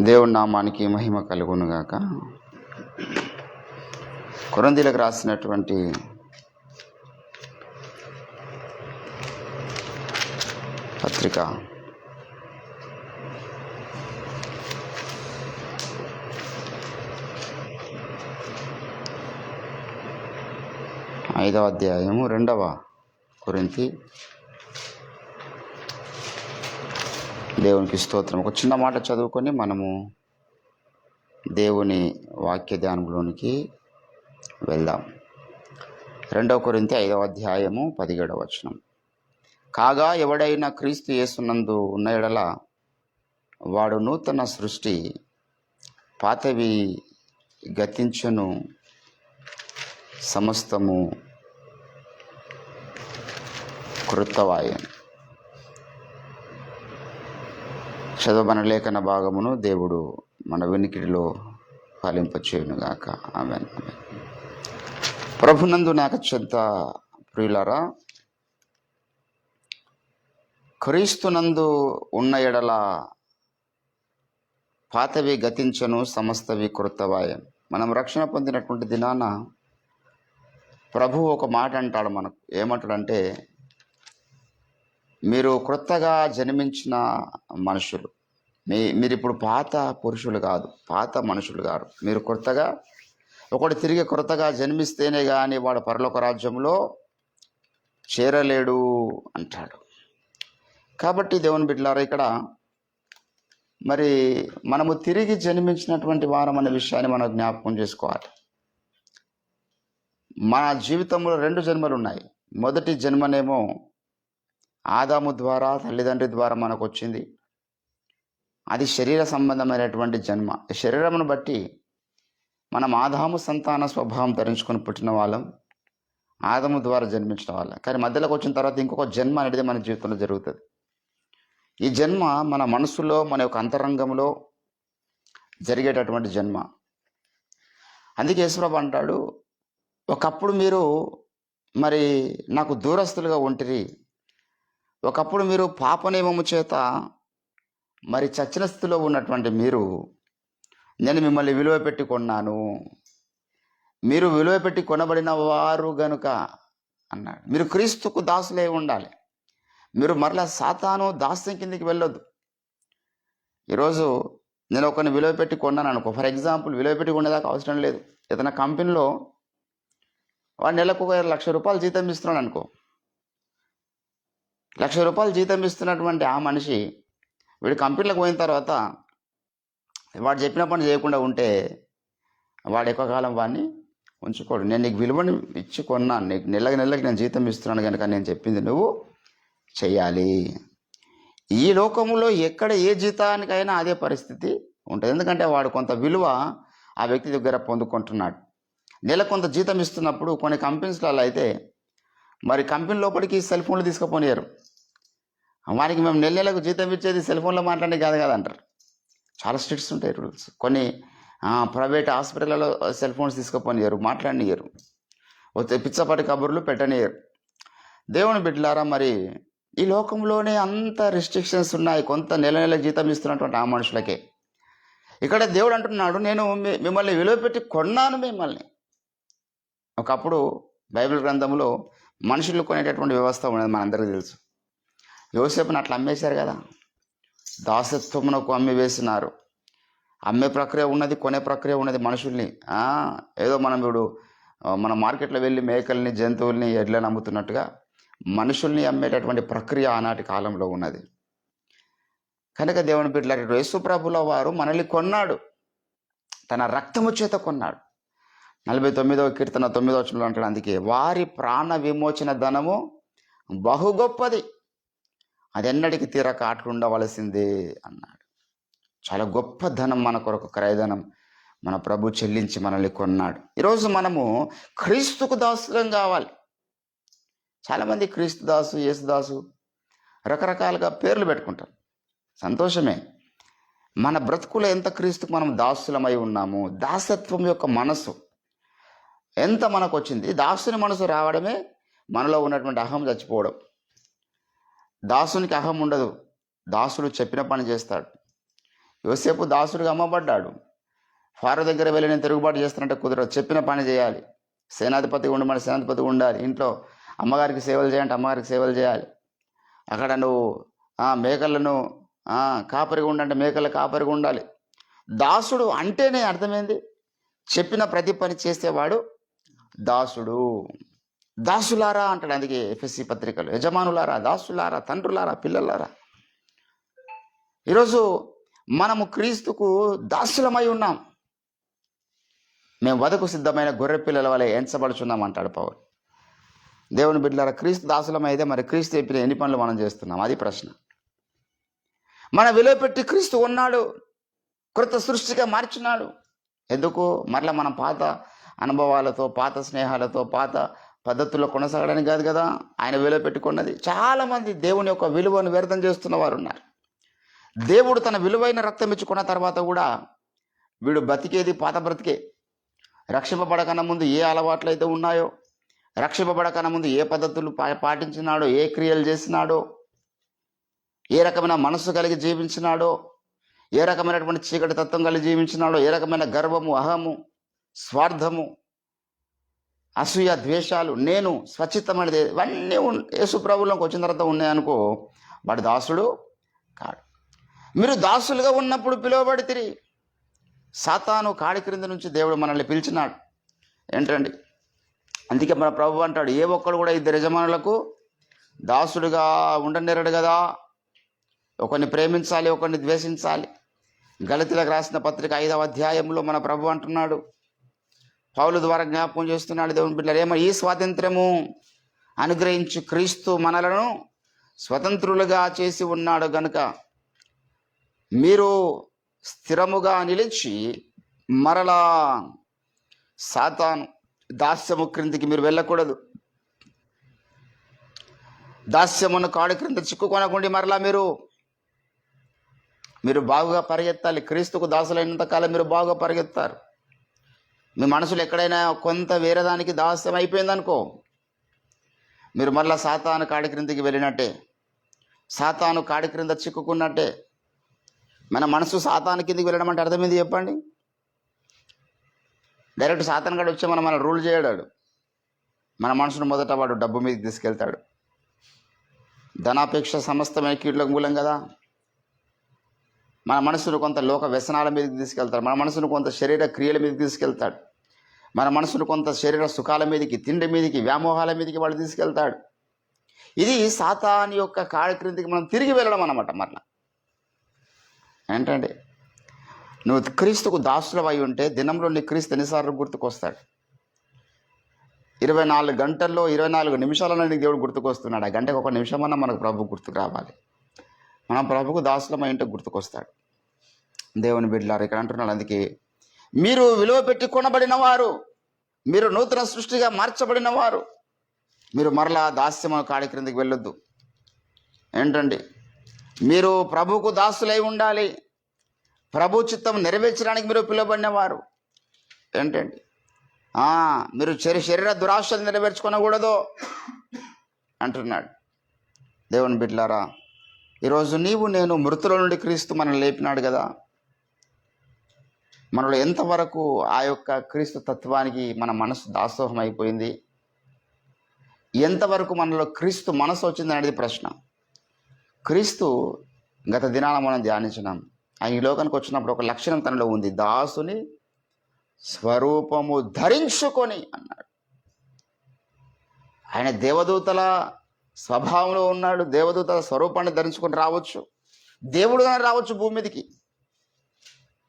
దేవుని నామానికి మహిమ కలుగునుగాక. కొరింథీయులకు రాసినటువంటి పత్రిక 5వ అధ్యాయము 2వ కొరింథీ. దేవునికి స్తోత్రం. ఒక చిన్న మాట చదువుకొని మనము దేవుని వాక్య ధ్యానంలోనికి వెళ్దాం. 2వ కొరింథీ 5వ అధ్యాయము 17వ వచనం. కాగా ఎవడైనా క్రీస్తు యేసునందు ఉన్న ఎడల వాడు నూతన సృష్టి, పాతవి గతించును, సమస్తము కృతవాయను. చదవబడిన లేఖన భాగమును దేవుడు మన వినికిడిలో ఫలింపచేయునుగాక. ఆమేన్. ప్రభునందు నాకు అత్యంత ప్రియులారా, క్రీస్తునందు ఉన్న ఎడల పాతవి గతించను, సమస్తవి కృతవాయను. మనం రక్షణ పొందినటువంటి దినాన ప్రభు ఒక మాట అంటాడు మనకు. ఏమంటాడంటే, మీరు క్రొత్తగా జన్మించిన మనుషులు, మీరు ఇప్పుడు పాత పురుషులు కాదు, పాత మనుషులు కాదు. మీరు క్రొత్తగా, ఒకడు తిరిగి క్రొత్తగా జన్మిస్తేనే కానీ వాడు పరలోక రాజ్యంలో చేరలేడు అంటాడు. కాబట్టి దేవుని బిడ్డలారా, ఇక్కడ మరి మనము తిరిగి జన్మించినటువంటి వారం అనే విషయాన్ని మనం జ్ఞాపకం చేసుకోవాలి. మన జీవితంలో 2 జన్మలు ఉన్నాయి. మొదటి జన్మనేమో ఆదాము ద్వారా, తల్లిదండ్రి ద్వారా మనకు వచ్చింది. అది శరీర సంబంధమైనటువంటి జన్మ. శరీరమును బట్టి మనం ఆదాము సంతాన స్వభావం ధరించుకొని పుట్టిన వాళ్ళం, ఆదాము ద్వారా జన్మించిన వాళ్ళం. కానీ మధ్యలోకి వచ్చిన తర్వాత ఇంకొక జన్మ అనేది మన జీవితంలో జరుగుతుంది. ఈ జన్మ మన మనసులో, మన యొక్క అంతరంగంలో జరిగేటటువంటి జన్మ. అందుకే యేసుప్రభు అంటాడు, ఒకప్పుడు మీరు మరి నాకు దూరస్తులుగా ఉంటిరి, ఒకప్పుడు మీరు పాపనియమము చేత మరి చచ్చిన స్థితిలో ఉన్నటువంటి మీరు, నేను మిమ్మల్ని విలువ పెట్టి కొన్నాను, మీరు విలువ పెట్టి కొనబడిన వారు గనుక అన్నాడు. మీరు క్రీస్తుకు దాసులే ఉండాలి. మీరు మరలా సాతాను దాస్యం కిందికి వెళ్ళొద్దు. ఈరోజు నేను ఒకరిని విలువ పెట్టి కొన్నాను అనుకో, ఫర్ ఎగ్జాంపుల్, విలువ పెట్టి కొనేదాకా అవసరం లేదు. ఏదైనా కంపెనీలో వాడు నెలకు 1,00,000 రూపాయలు జీతం ఇస్తున్నాడు అనుకో. 1,00,000 రూపాయలు జీతం ఇస్తున్నటువంటి ఆ మనిషి వీడు కంపెనీలకు పోయిన తర్వాత వాడు చెప్పిన పని చేయకుండా ఉంటే వాడు ఎక్కువ కాలం వాడిని ఉంచుకోడు. నేను నీకు విలువని ఇచ్చి కొన్నాను, నీకు నెలకి నేను జీతం ఇస్తున్నాను కనుక నేను చెప్పింది నువ్వు చెయ్యాలి. ఈ లోకంలో ఎక్కడ ఏ జీతానికైనా అదే పరిస్థితి ఉంటుంది. ఎందుకంటే వాడు కొంత విలువ ఆ వ్యక్తి దగ్గర పొందుకుంటున్నాడు. నెల కొంత జీతం ఇస్తున్నప్పుడు కొన్ని కంపెనీస్లలో అయితే మరి కంపెనీ లోపలికి సెల్ ఫోన్లు తీసుకుపోనియారు. వానికి మేము నెలకు జీతం ఇచ్చేది సెల్ ఫోన్లో మాట్లాడే కాదు అంటారు. చాలా స్ట్రిక్ట్స్ ఉంటాయి రూల్స్. కొన్ని ప్రైవేట్ హాస్పిటల్లో సెల్ ఫోన్స్ తీసుకుపోనియరు, మాట్లాడనియరు, పిచ్చపాటి కబుర్లు పెట్టనియరు. దేవుని బిడ్డలారా, మరి ఈ లోకంలోనే అంత రిస్ట్రిక్షన్స్ ఉన్నాయి. కొంత నెల జీతం ఇస్తున్నటువంటి ఆ మనుషులకే ఇక్కడ దేవుడు అంటున్నాడు, నేను మిమ్మల్ని విలువ పెట్టి కొన్నాను మిమ్మల్ని. ఒకప్పుడు బైబిల్ గ్రంథంలో మనుషులు కొనేటటువంటి వ్యవస్థ ఉన్నది, మనందరికీ తెలుసు. యోసేపుని అట్లా అమ్మేశారు కదా, దాసత్వమునకు అమ్మి వేసినారు. అమ్మే ప్రక్రియ ఉన్నది, కొనే ప్రక్రియ ఉన్నది మనుషుల్ని. ఏదో మనం ఇప్పుడు మన మార్కెట్లో వెళ్ళి మేకల్ని, జంతువుల్ని, ఎడ్లని అమ్ముతున్నట్టుగా మనుషుల్ని అమ్మేటటువంటి ప్రక్రియ ఆనాటి కాలంలో ఉన్నది. కనుక దేవుని బిడ్డలారా, యేసు ప్రభుల వారు మనల్ని కొన్నాడు, తన రక్తము చేత కొన్నాడు. 49వ కీర్తన 9వ వచనంలో అంటాడు, అందుకే వారి ప్రాణ విమోచన ధనము బహు గొప్పది, అది ఎన్నటికి తీరక అట్లు ఉండవలసిందే అన్నాడు. చాలా గొప్ప ధనం మన కొరకు, క్రయధనం మన ప్రభు చెల్లించి మనల్ని కొన్నాడు. ఈరోజు మనము క్రీస్తుకు దాసులం కావాలి. చాలామంది క్రీస్తు దాసు, యేసుదాసు రకరకాలుగా పేర్లు పెట్టుకుంటారు. సంతోషమే. మన బ్రతుకులో ఎంత క్రీస్తుకు మనం దాసులమై ఉన్నాము. దాసత్వం యొక్క మనసు ఎంత మనకు వచ్చింది. దాసుని మనసు రావడమే మనలో ఉన్నటువంటి అహం చచ్చిపోవడం. దాసునికి అహం ఉండదు, దాసుడు చెప్పిన పని చేస్తాడు. యోసేపు దాసుడిగా అమ్మబడ్డాడు. ఫారో దగ్గర వెళ్ళి నేను తిరుగుబాటు చేస్తున్నట్టే కుదరదు, చెప్పిన పని చేయాలి. సేనాధిపతి ఉండమని సేనాధిపతి ఉండాలి. ఇంట్లో అమ్మగారికి సేవలు చేయాలంటే అమ్మగారికి సేవలు చేయాలి. అక్కడ నువ్వు మేకలను కాపరిగా ఉండంటే మేకల కాపరిగా ఉండాలి. దాసుడు అంటేనే అర్థమైంది, చెప్పిన ప్రతి పని చేసేవాడు దాసుడు. దాసులారా అంటాడు. అందుకే ఎఫ్ఎస్సి పత్రికలు, యజమానులారా, దాసులారా, తండ్రులారా, పిల్లలారా. ఈరోజు మనము క్రీస్తుకు దాసులమై ఉన్నాం. మేము వదకు సిద్ధమైన గొర్రె పిల్లల వలె ఎంచబడుచున్నాం అంటాడు పౌలు. దేవుని బిడ్డలారా, క్రీస్తు దాసులమైతే మరి క్రీస్తు చెప్పిన ఎన్ని పనులు మనం చేస్తున్నాం? అది ప్రశ్న. మన విలువ పెట్టి క్రీస్తు ఉన్నాడు, కృత సృష్టిగా మార్చున్నాడు. ఎందుకు? మరలా మనం పాత అనుభవాలతో, పాత స్నేహాలతో, పాత పద్ధతుల్లో కొనసాగడానికి కాదు కదా ఆయన విలువ పెట్టుకున్నది. చాలామంది దేవుని యొక్క విలువను వ్యర్థం చేస్తున్న వారు ఉన్నారు. దేవుడు తన విలువైన రక్తం ఇచ్చుకున్న తర్వాత కూడా వీడు బతికేది పాత బ్రతికే. రక్షింపబడకన్నా ముందు ఏ అలవాట్లు అయితే ఉన్నాయో, రక్షింపబడకన్నా ముందు ఏ పద్ధతులు పాటించినాడో, ఏ క్రియలు చేసినాడో, ఏ రకమైన మనస్సు కలిగి జీవించినాడో, ఏ రకమైనటువంటి చీకటి తత్వం కలిగి జీవించినాడో, ఏ రకమైన గర్వము, అహము, స్వార్థము, అసూయ, ద్వేషాలు, నేను స్వచ్ఛితమైనది ఇవన్నీ యేసు ప్రభువులోకి వచ్చిన తర్వాత ఉన్నాయనుకో, వాడు దాసుడు కాడు. మీరు దాసులుగా ఉన్నప్పుడు పిలువబడి తిరిగి సాతాను కాడి క్రింద నుంచి దేవుడు మనల్ని పిలిచినాడు. ఏంటండి? అందుకే మన ప్రభు అంటాడు, ఏ ఒక్కడు కూడా ఇద్దరు యజమానులకు దాసుడుగా ఉండనేరడు కదా. ఒకరిని ప్రేమించాలి, ఒకరిని ద్వేషించాలి. గలతీలకు రాసిన పత్రిక 5వ అధ్యాయంలో మన ప్రభు అంటున్నాడు, పౌలు ద్వారా జ్ఞాపకం చేస్తున్నాడు దేవుని బిడ్డలారా, ఏమో ఈ స్వాతంత్రము అనుగ్రహించి క్రీస్తు మనలను స్వతంత్రులుగా చేసి ఉన్నాడు గనుక మీరు స్థిరముగా నిలిచి మరలా సాతాను దాస్యము క్రిందికి మీరు వెళ్ళకూడదు. దాస్యమును కాడి క్రింద చిక్కుకొనకుండా మరలా మీరు బాగుగా పరిగెత్తాలి. క్రీస్తుకు దాసులైనంత కాలం మీరు బాగుగా పరిగెత్తారు. మీ మనసులో ఎక్కడైనా కొంత వేరే దానికి దాస్యం అయిపోయిందనుకో, మీరు మరలా సాతాను కాడి క్రిందికి వెళ్ళినట్టే, సాతాను కాడి క్రింద చిక్కుకున్నట్టే. మన మనసు సాతాను కిందికి వెళ్ళడం అంటే అర్థమైంది చెప్పండి? డైరెక్ట్ సాతాను కాడ వచ్చి మన రూల్ చేయడాడు. మన మనసును మొదట వాడు డబ్బు మీదకి తీసుకెళ్తాడు. ధనాపేక్ష సమస్తమైన కీడులకు మూలం కదా. మన మనసును కొంత లోక వ్యసనాల మీదకి తీసుకెళ్తాడు. మన మనసును కొంత శరీర క్రియల మీదకి తీసుకెళ్తాడు. మన మనసును కొంత శరీర సుఖాల మీదకి, తిండి మీదకి, వ్యామోహాల మీదకి వాడు తీసుకెళ్తాడు. ఇది సాతాను యొక్క కాడి క్రిందికి మనం తిరిగి వెళ్ళడం అన్నమాట. మరలా ఏంటంటే, నువ్వు క్రీస్తుకు దాసులవై ఉంటే దినంలో నీ క్రీస్తు ఎన్నిసార్లు గుర్తుకొస్తాడు? 24 గంటల్లో 24 నిమిషాలలో నీకు దేవుడు గుర్తుకొస్తున్నాడు. ఆ గంటకు 1 నిమిషమన్నా మనకు ప్రభు గుర్తుకు రావాలి. మనం ప్రభుకు దాసులమై ఉంటే గుర్తుకొస్తాడు. దేవుని బిడ్డలారా, ఇక్కడ అంటున్నాడు, అందుకే మీరు విలువ పెట్టి కొనబడిన వారు, మీరు నూతన సృష్టిగా మార్చబడిన వారు, మీరు మరలా దాస్యము కాడి క్రిందికి వెళ్ళొద్దు. ఏంటండి? మీరు ప్రభువుకు దాసులై ఉండాలి. ప్రభు చిత్తం నెరవేర్చడానికి మీరు పిలువబడిన వారు. ఏంటండి? మీరు శరీర దురాశలు నెరవేర్చుకోనకూడదు అంటున్నాడు. దేవుని బిడ్డలారా, ఈరోజు నీవు నేను మృతుల నుండి క్రీస్తు మనల్ని లేపినాడు కదా. మనలో ఎంతవరకు ఆ యొక్క క్రీస్తు తత్వానికి మన మనసు దాసోహం అయిపోయింది? ఎంతవరకు మనలో క్రీస్తు మనసు వచ్చింది అనేది ప్రశ్న. క్రీస్తు గత దినాన మనం ధ్యానించినాం. ఆయన ఈ లోకానికి వచ్చినప్పుడు ఒక లక్షణం తనలో ఉంది, దాసుని స్వరూపము ధరించుకొని అన్నాడు. ఆయన దేవదూతల స్వభావంలో ఉన్నాడు. దేవదూతల స్వరూపాన్ని ధరించుకొని రావచ్చు, దేవుడుగానే రావచ్చు భూమి మీదకి.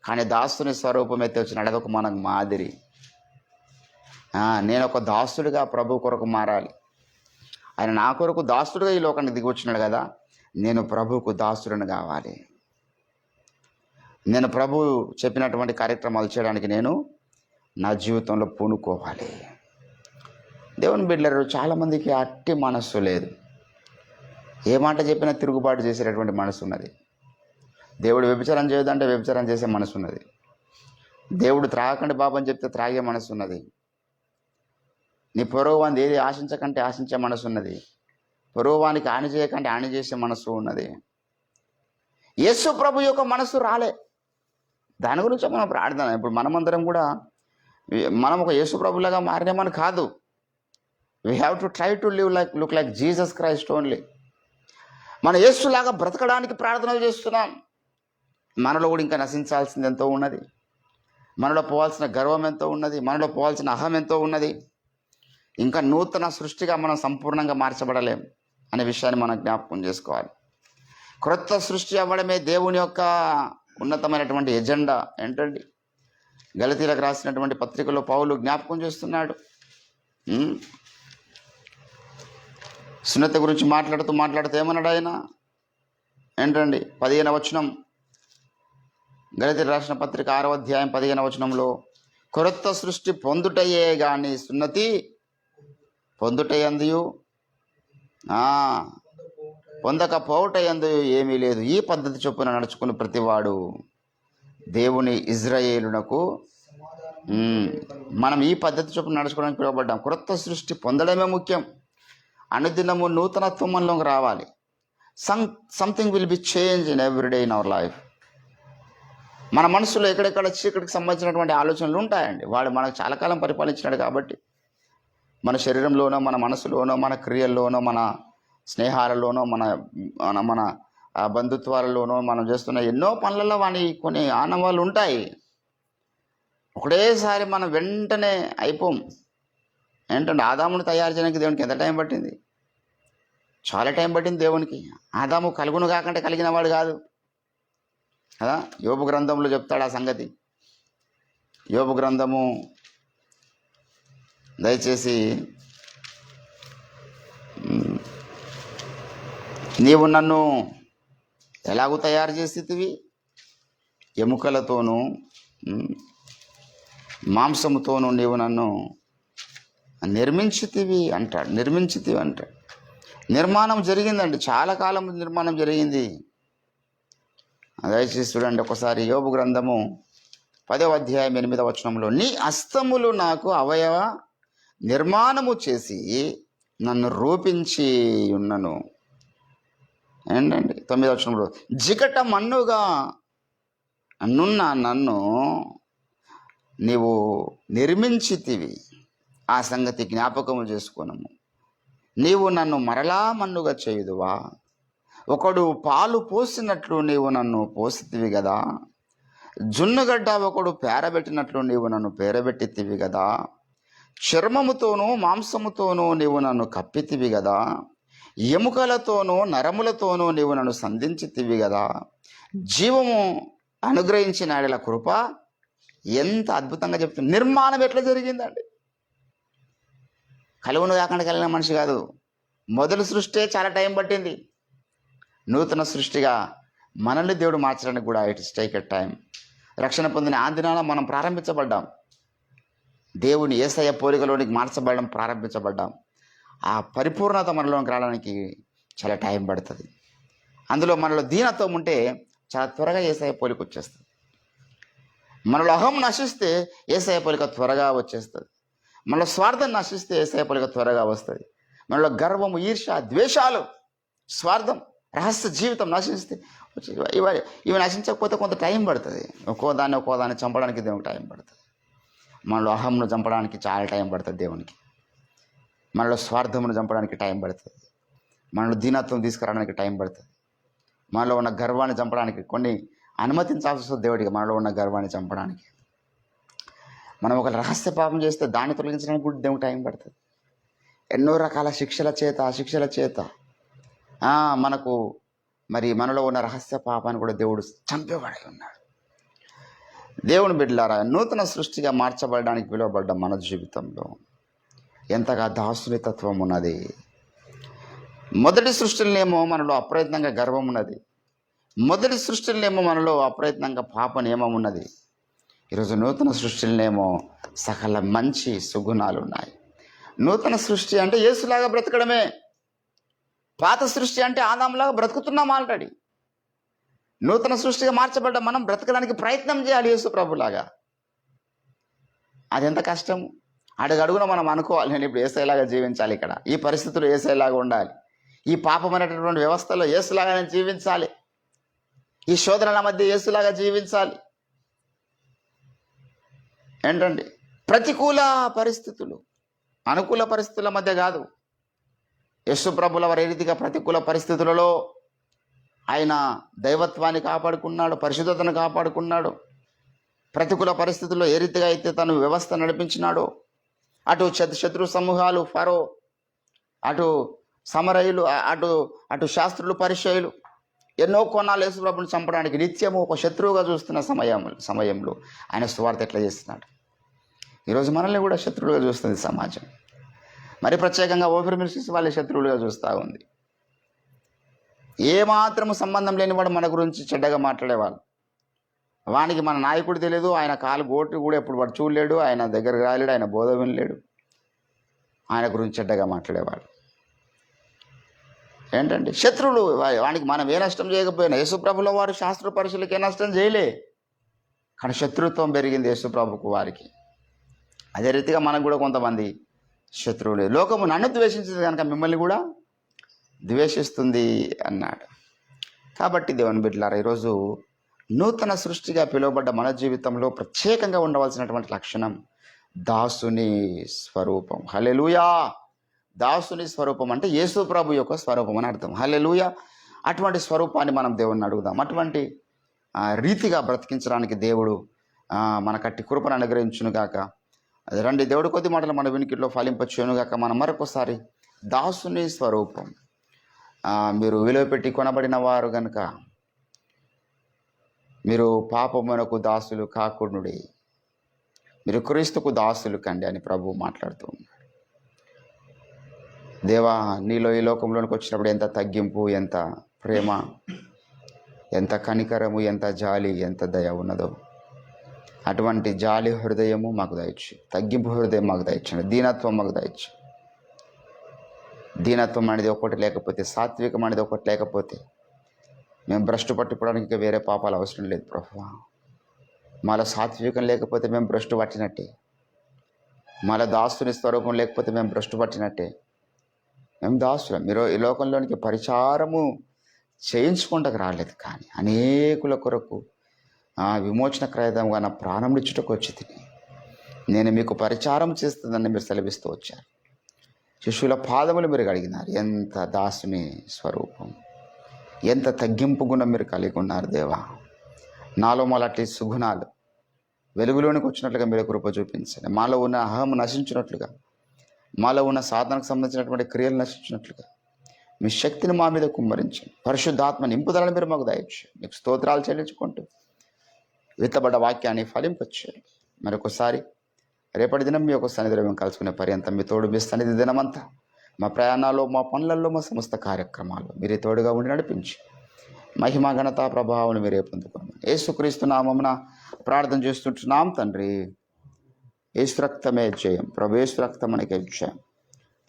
కానీ దాసుని స్వరూపం ఎత్తి వచ్చినాడు. అదొక మనకు మాదిరి. నేను ఒక దాసుడిగా ప్రభు కొరకు మారాలి. ఆయన నా కొరకు దాసుడిగా ఈ లోకానికి దిగి వచ్చినాడు కదా, నేను ప్రభువుకు దాసుడిని కావాలి. నేను ప్రభు చెప్పినటువంటి కార్యక్రమాలు చేయడానికి నేను నా జీవితంలో పూనుకోవాలి. దేవుని బిడ్డలారా, చాలామందికి అట్టి మనస్సు లేదు. ఏ మాట చెప్పినా తిరుగుబాటు చేసేటటువంటి మనసు ఉన్నది. దేవుడు వ్యభిచారం చేయొద్దంటే వ్యభిచారం చేసే మనసు ఉన్నది. దేవుడు త్రాగకండి బాబు అని చెప్తే త్రాగే మనసు ఉన్నది. నీ పొరుగువాని ఏది ఆశించకంటే ఆశించే మనసు ఉన్నది. పొరుగువానికి హాని చేయకంటే హాని చేసే మనసు ఉన్నది. యేసు ప్రభు యొక్క మనసు రాలే. దాని గురించి మనం ప్రార్థన. ఇప్పుడు మనమందరం కూడా మనం ఒక యేసు ప్రభులాగా మారినామని కాదు. We have to try to live like look like Jesus Christ only. మన యేసులాగా బ్రతకడానికి ప్రార్థనలు చేస్తున్నాం. మనలో కూడా ఇంకా నశించాల్సింది ఎంతో ఉన్నది. మనలో పోవాల్సిన గర్వం ఎంతో ఉన్నది. మనలో పోవాల్సిన అహం ఎంతో ఉన్నది. ఇంకా నూతన సృష్టిగా మనం సంపూర్ణంగా మార్చబడలేం అనే విషయాన్ని మనం జ్ఞాపకం చేసుకోవాలి. క్రొత్త సృష్టి అవ్వడమే దేవుని యొక్క ఉన్నతమైనటువంటి ఎజెండా. ఏంటండి, గలతీలకు రాసినటువంటి పత్రికలో పౌలు జ్ఞాపకం చేస్తున్నాడు. సున్నతి గురించి మాట్లాడుతూ ఏమన్నాడు ఆయన? ఏంటండి, 15వ వచనం, గలతీలకు రాసిన పత్రిక 6వ అధ్యాయం 15వ వచనంలో, క్రొత్త సృష్టి పొందుటయే గాని సున్నతి పొందుటయందు పొందకపోవటయందు ఏమీ లేదు. ఈ పద్ధతి చొప్పున నడుచుకుని ప్రతివాడు దేవుని ఇజ్రాయేలునకు. మనం ఈ పద్ధతి చొప్పున నడుచుకోవడానికి పిలువబడ్డాం. క్రొత్త సృష్టి పొందడమే ముఖ్యం. అనుదినము నూతనత్వం మనలోకి రావాలి. Something will be change in everyday in our life. మన మనసులో ఎక్కడెక్కడ చీకటికి సంబంధించినటువంటి ఆలోచనలు ఉంటాయండి. వాడు మనకు చాలా కాలం పరిపాలించినాడు కాబట్టి మన శరీరంలోనో, మన మనసులోనో, మన క్రియల్లోనో, మన స్నేహాలలోనో, మన మన మన బంధుత్వాలలోనో మనం చేస్తున్న ఎన్నో పనులలో వాని కొన్ని ఆనవాళ్ళు ఉంటాయి. ఒకటేసారి మనం వెంటనే అయిపోం. ఏంటంటే, ఆదామును తయారు చేయడానికి దేవునికి ఎంత టైం పట్టింది? చాలా టైం పట్టింది దేవునికి. ఆదాము కలుగును కాకంటే కలిగిన వాడు కాదు కదా. యోబు గ్రంథంలో చెప్తాడు ఆ సంగతి. యోబు గ్రంథము దయచేసి నీవు నన్ను ఎలాగూ తయారు చేసేటివి? ఎముకలతోనూ మాంసముతోనూ నీవు నన్ను నిర్మించితివి అంటాడు. నిర్మాణం జరిగిందండి, చాలా కాలం నిర్మాణం జరిగింది. దయచేసి చూడండి ఒకసారి యోబు గ్రంథము 10వ అధ్యాయం 8వ వచనంలో, నీ హస్తములు నాకు అవయవ నిర్మాణము చేసి నన్ను రూపించి ఉన్నను. ఏంటండి 9వ వచనంలో, జికట మన్నుగా నున్న నన్ను నీవు నిర్మించితివి. ఆ సంగతి జ్ఞాపకము చేసుకున్నాము. నీవు నన్ను మరలా మన్నుగా చేయుదువా? ఒకడు పాలు పోసినట్లు నీవు నన్ను పోసితివి కదా. జున్నుగడ్డ ఒకడు పేరబెట్టినట్లు నీవు నన్ను పేరబెట్టితివి కదా. చర్మముతోనూ మాంసముతోనూ నీవు నన్ను కప్పితివి కదా. ఎముకలతోనూ నరములతోనూ నీవు నన్ను సంధించితివి కదా. జీవము అనుగ్రహించిన ఆడల కృప. ఎంత అద్భుతంగా చెప్తుంది. నిర్మాణం ఎట్లా జరిగిందండి? కలుగును కాకుండా కలిగిన మనిషి కాదు. మొదటి సృష్టి చాలా టైం పట్టింది. నూతన సృష్టిగా మనల్ని దేవుడు మార్చడానికి కూడా it is take a time. రక్షణ పొందిన ఆ దినాన మనం ప్రారంభించబడ్డాం. దేవుని యేసయ్య పోలికలోనికి మార్చబడడం ప్రారంభించబడ్డాం. ఆ పరిపూర్ణత మనలోకి రావడానికి చాలా టైం పడుతుంది. అందులో మనలో దీనత్వం ఉంటే చాలా త్వరగా యేసయ్య పోలిక వచ్చేస్తుంది. మనలో అహం నశిస్తే యేసయ్య పోలిక త్వరగా వచ్చేస్తుంది. మనలో స్వార్థం నశిస్తే యేసయ్య పోలిక త్వరగా వస్తుంది. మనలో గర్వము, ఈర్ష్య, ద్వేషాలు, స్వార్థం, రహస్య జీవితం నశిస్తే ఇవి నశించకపోతే కొంత టైం పడుతుంది. ఒక్కోదాన్ని చంపడానికి దేవునికి టైం పడుతుంది. మనలో అహంను చంపడానికి చాలా టైం పడుతుంది దేవునికి. మనలో స్వార్థమును చంపడానికి టైం పడుతుంది. మనలో దీనత్వం తీసుకురావడానికి టైం పడుతుంది. మనలో ఉన్న గర్వాన్ని చంపడానికి కొన్ని అనుమతించాల్సి వస్తుంది దేవుడికి. మనలో ఉన్న గర్వాన్ని చంపడానికి మనం ఒక రహస్య పాపం చేస్తే దాన్ని తొలగించడానికి కూడా దేవునికి టైం పడుతుంది. ఎన్నో రకాల శిక్షల చేత మనకు మనలో ఉన్న రహస్య పాపాన్ని కూడా దేవుడు చంపేవాడై ఉన్నాడు. దేవుని బిడ్డలారా, నూతన సృష్టిగా మార్చబడడానికి పిలువబడ్డ మన జీవితంలో ఎంతగా దాసుని తత్వం ఉన్నది. మొదటి సృష్టిలోనేమో మనలో అప్రయత్నంగా గర్వం ఉన్నది. మొదటి సృష్టిలోనేమో మనలో అప్రయత్నంగా పాప నియమం ఉన్నది. ఈరోజు నూతన సృష్టిలోనేమో సకల మంచి సుగుణాలు ఉన్నాయి. నూతన సృష్టి అంటే యేసులాగా బ్రతకడమే. పాత సృష్టి అంటే ఆదాములాగా బ్రతుకుతున్నాం ఆల్రెడీ. నూతన సృష్టిగా మార్చబడ్డ మనం బ్రతకడానికి ప్రయత్నం చేయాలి యేసు ప్రభులాగా. అది ఎంత కష్టం. అడుగడుగున మనం అనుకోవాలి, నేను ఇప్పుడు యేసయ్యలాగా జీవించాలి, ఇక్కడ ఈ పరిస్థితుల్లో యేసయ్యలాగా ఉండాలి, ఈ పాపమైనటువంటి వ్యవస్థలో యేసులాగా నేను జీవించాలి, ఈ శోధనల మధ్య యేసులాగా జీవించాలి. ఏంటండి? ప్రతికూల పరిస్థితులు, అనుకూల పరిస్థితుల మధ్య కాదు. యేసు ప్రభుల వారు ఏ రీతిగా ప్రతికూల పరిస్థితులలో ఆయన దైవత్వాన్ని కాపాడుకున్నాడు, పరిశుద్ధతను కాపాడుకున్నాడు. ప్రతికూల పరిస్థితుల్లో ఏ రీతిగా అయితే తను వ్యవస్థ నడిపించినాడో, అటు శత్రు సమూహాలు, ఫరో, అటు సమరయులు, అటు అటు శాస్త్రులు, పరిచయులు ఎన్నో కొన్నాళ్ళు యేసుప్రభుని చంపడానికి నిత్యము ఒక శత్రువుగా చూస్తున్న సమయంలో ఆయన సువార్త ఎట్లా చేస్తున్నాడు. ఈరోజు మనల్ని కూడా శత్రువులుగా చూస్తుంది సమాజం. మరి ప్రత్యేకంగా ఓపెన్ మినిస్ట్రీస్ వాళ్ళ శత్రువులుగా చూస్తూ ఉంది. ఏమాత్రము సంబంధం లేనివాడు మన గురించి చెడ్డగా మాట్లాడేవాళ్ళు. వానికి మన నాయకుడు తెలియదు, ఆయన కాలు గోటు కూడా ఎప్పుడు వాడు చూడలేడు, ఆయన దగ్గరకు రాలేడు, ఆయన బోధ వినలేడు, ఆయన గురించి చెడ్డగా మాట్లాడేవాడు. ఏంటంటే శత్రువులు. వానికి మనం ఏ నష్టం చేయకపోయినా, యేసుప్రభుల వారు శాస్త్ర పరిశీలకి ఏ నష్టం చేయలే, కానీ శత్రుత్వం పెరిగింది యేసుప్రభుకు వారికి. అదే రీతిగా మనకు కూడా కొంతమంది శత్రువులు. లోకము నన్ను ద్వేషించింది కనుక మిమ్మల్ని కూడా ద్వేషిస్తుంది అన్నాడు. కాబట్టి దేవుని బిడ్డలారా, ఈరోజు నూతన సృష్టిగా పిలువబడ్డ మన జీవితంలో ప్రత్యేకంగా ఉండవలసినటువంటి లక్షణం దాసుని స్వరూపం. హల్లెలూయా. దాసుని స్వరూపం అంటే యేసు ప్రభు యొక్క స్వరూపం అని అర్థం. హల్లెలూయా. అటువంటి స్వరూపాన్ని మనం దేవుణ్ణి అడుగుదాం. అటువంటి రీతిగా బ్రతికించడానికి దేవుడు మనకట్టి కృపను అనుగ్రహించునుగాక. అది రండి, దేవుడి కొద్ది మాటలు మన వినికిడిలో ఫలింపచ్చునుగాక. మనం మరొకసారి దాసుని స్వరూపం. మీరు విలువ పెట్టి కొనబడిన వారు గనుక మీరు పాపమునకు దాసులు కాకుండుడి, మీరు క్రీస్తుకు దాసులు కండి అని ప్రభు మాట్లాడుతూ ఉన్నాడు. దేవా, నీలో ఈ లోకంలోనికి వచ్చినప్పుడు ఎంత తగ్గింపు, ఎంత ప్రేమ, ఎంత కనికరము, ఎంత జాలి, ఎంత దయ ఉన్నదో అటువంటి జాలి హృదయము మాకు దయచ్చు, తగ్గింపు హృదయం మాకు దయచ్చండి, దీనత్వం మాకు దయచ్చు. దీనత్వం అనేది ఒకటి లేకపోతే, సాత్వికం అనేది ఒకటి లేకపోతే మేము భ్రష్టు పట్టుకోవడానికి ఇంకా వేరే పాపాలు అవసరం లేదు ప్రభువా. మాలో సాత్వికం లేకపోతే మేము భ్రష్టు పట్టినట్టే, మాలో దాసుని స్వరూపం లేకపోతే మేము భ్రష్టు పట్టినట్టే. మేము దాసులం. మీరు ఈ లోకంలోనికి పరిచారము చేయించుకుంటకు రాలేదు, కానీ అనేకుల కొరకు విమోచన క్రయదంగా నా ప్రాణం ఇచ్చుటకు వచ్చి తిని నేను మీకు పరిచారం చేస్తుందని మీరు సెలవిస్తూ వచ్చారు. శిష్యుల పాదములు మీరు కడిగినారు. ఎంత దాసుని స్వరూపం, ఎంత తగ్గింపు గుణం మీరు కలిగి ఉన్నారు దేవా. నాలో మొలటి సుగుణాలు వెలుగులోనికి వచ్చినట్లుగా మీరు కృప చూపించండి. మాలో ఉన్న అహం నశించినట్లుగా, మాలో ఉన్న సాధనకు సంబంధించినటువంటి క్రియలు నశించినట్లుగా మీ శక్తిని మా మీద కుమ్మరించండి. పరిశుద్ధాత్మ నింపుదలను మీరు మాకు దయచ్చు. మీకు స్తోత్రాలు చెల్లించుకుంటూ విత్తబడ్డ వాక్యాన్ని ఫలింపచేయండి. మరొకసారి రేపటి దినం మీ యొక్క సన్నిధిలో మేము కలుసుకునే పర్యంతం మీ తోడు, మీ సన్నిధి దినమంతా మా ప్రయాణాల్లో, మా పనులలో, మా సమస్త కార్యక్రమాల్లో మీరే తోడుగా ఉండి నడిపించి మహిమ, ఘనత, ప్రభావం మీరే పొందుకోండి. యేసుక్రీస్తు నామమున ప్రార్థన చేస్తుంటున్నాం తండ్రి. యేసు రక్తమే జయం. ప్రవేశ రక్తం మనకి జయం.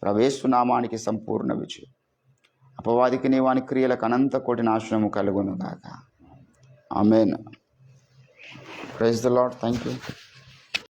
ప్రవేశ నామానికి సంపూర్ణ విజయం. అపవాదికి నీ వాని క్రియలకు అనంత కోటి నాశనము కలుగును గాక. ఆమేన్. Praise the Lord. Thank you.